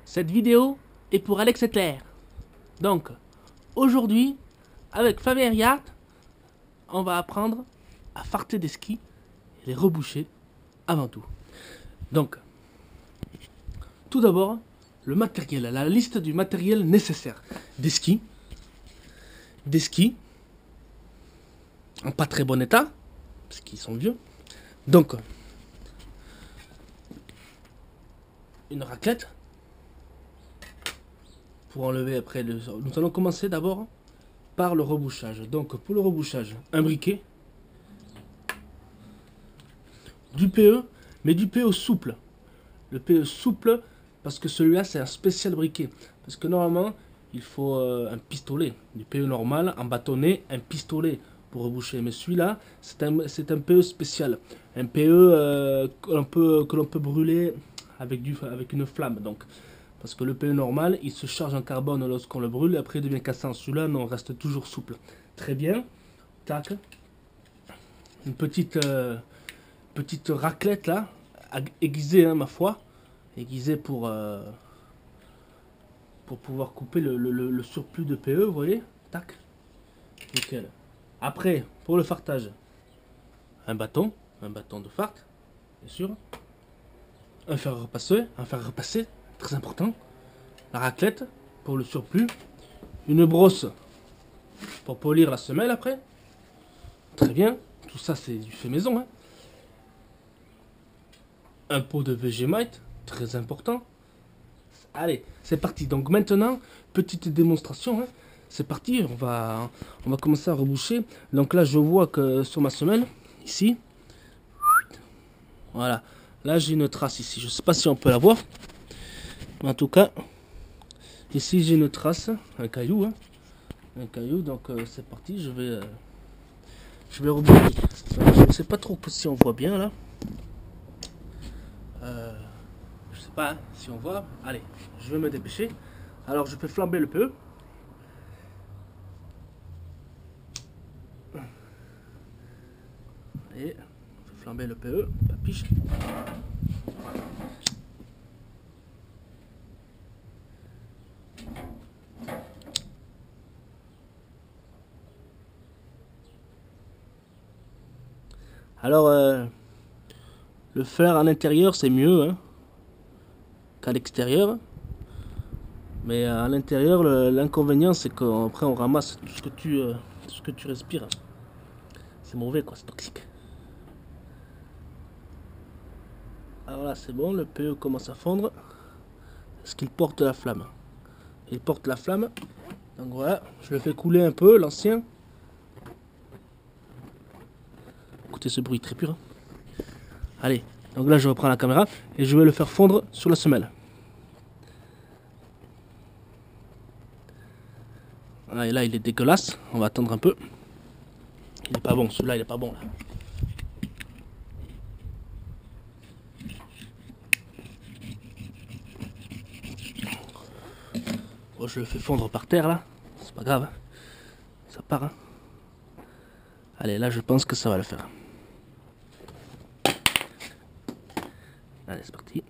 Cette vidéo est pour Alex et Claire. Donc, aujourd'hui, avec Fabien Riart, on va apprendre à farter des skis et les reboucher avant tout. Donc, tout d'abord, le matériel, la liste du matériel nécessaire. Des skis en pas très bon état, parce qu'ils sont vieux. Donc, une raclette pour enlever après le... Nous allons commencer d'abord par le rebouchage. Donc, pour le rebouchage, un briquet, du PE, mais du PE souple. Le PE souple, parce que celui-là, c'est un spécial briquet. Parce que normalement, il faut un pistolet. Du PE normal, en bâtonnet, un pistolet pour reboucher. Mais celui-là, c'est un PE spécial. Un PE que l'on peut brûler avec une flamme. Donc, parce que le PE normal, il se charge en carbone lorsqu'on le brûle, et après il devient cassant. Celui-là, non, reste toujours souple. Très bien. Tac. Une petite raclette là, aiguisée, hein, ma foi. Aiguisée pour pouvoir couper le surplus de PE, vous voyez. Tac. Nickel. Après, pour le fartage, un bâton de fart, bien sûr. Un fer à repasser, très important. La raclette pour le surplus. Une brosse pour polir la semelle après. Très bien. Tout ça, c'est du fait maison. Hein. Un pot de Vegemite, très important. Allez, c'est parti. Donc maintenant, petite démonstration. Hein. C'est parti, on va commencer à reboucher. Donc là, je vois que sur ma semelle, ici, voilà. Là, j'ai une trace ici. Je ne sais pas si on peut la voir. Mais en tout cas, ici, j'ai une trace, un caillou. Hein. Un caillou, donc c'est parti. Je vais reboucher. Je ne sais pas trop si on voit bien là. Je sais pas hein, si on voit. Allez, je vais me dépêcher. Alors, je peux flamber le PE. Et on fait flamber le PE, papiche. Alors, le faire à l'intérieur, c'est mieux hein, qu'à l'extérieur. Mais à l'intérieur, l'inconvénient, c'est qu'après, on ramasse tout ce que tu respires. C'est mauvais, quoi, c'est toxique. Alors là, c'est bon, le PE commence à fondre. Est-ce qu'il porte la flamme? Il porte la flamme. Donc voilà, je le fais couler un peu, l'ancien. Écoutez ce bruit très pur. Hein. Allez, donc là, je reprends la caméra et je vais le faire fondre sur la semelle. Voilà, et là, il est dégueulasse. On va attendre un peu. Il est pas bon, celui-là, il est pas bon. Là. Bon, je le fais fondre par terre, là. C'est pas grave. Hein. Ça part. Hein. Allez, là, je pense que ça va le faire. Allez, c'est parti.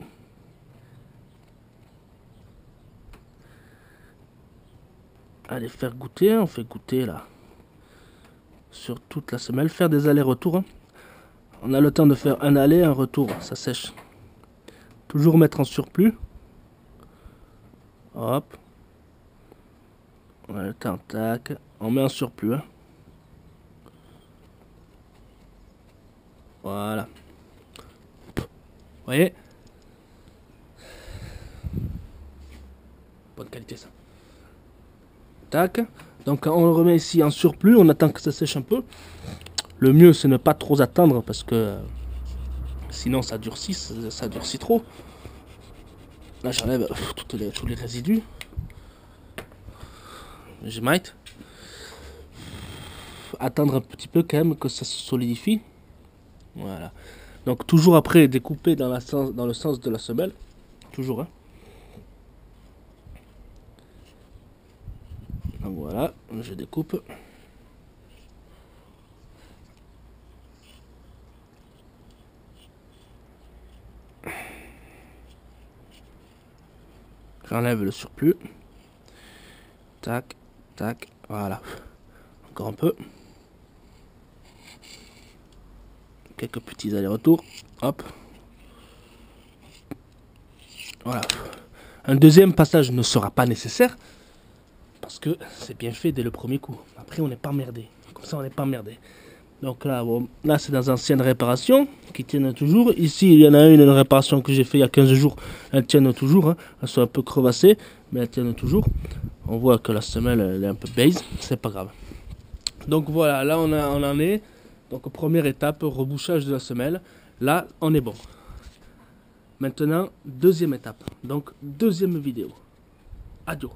Allez, faire goûter. On fait goûter, là. Sur toute la semelle. Faire des allers-retours. Hein. On a le temps de faire un aller, un retour. Ça sèche. Toujours mettre en surplus. Hop. On a le temps, tac. On met en surplus. Hein. Voilà. Vous voyez? Bonne qualité ça. Tac. Donc on le remet ici en surplus. On attend que ça sèche un peu. Le mieux c'est ne pas trop attendre parce que sinon ça durcit trop. Là j'enlève tous les résidus. Je mate. Attendre un petit peu quand même que ça se solidifie. Voilà. Donc toujours après découper dans le sens de la semelle. Toujours. Hein. Donc voilà, je découpe. J'enlève le surplus. Tac, tac, voilà. Encore un peu. Quelques petits allers-retours. Hop. Voilà. Un deuxième passage ne sera pas nécessaire parce que c'est bien fait dès le premier coup. Après, on n'est pas emmerdé. Comme ça, on n'est pas emmerdé. Donc là, bon, là c'est dans anciennes réparations qui tiennent toujours. Ici, il y en a une réparation que j'ai fait il y a 15 jours. Elles tiennent toujours. Hein. Elles sont un peu crevassées, mais elles tiennent toujours. On voit que la semelle elle est un peu beige. C'est pas grave. Donc voilà, là on en est. Donc première étape, rebouchage de la semelle. Là, on est bon. Maintenant, deuxième étape. Donc deuxième vidéo. Adieu.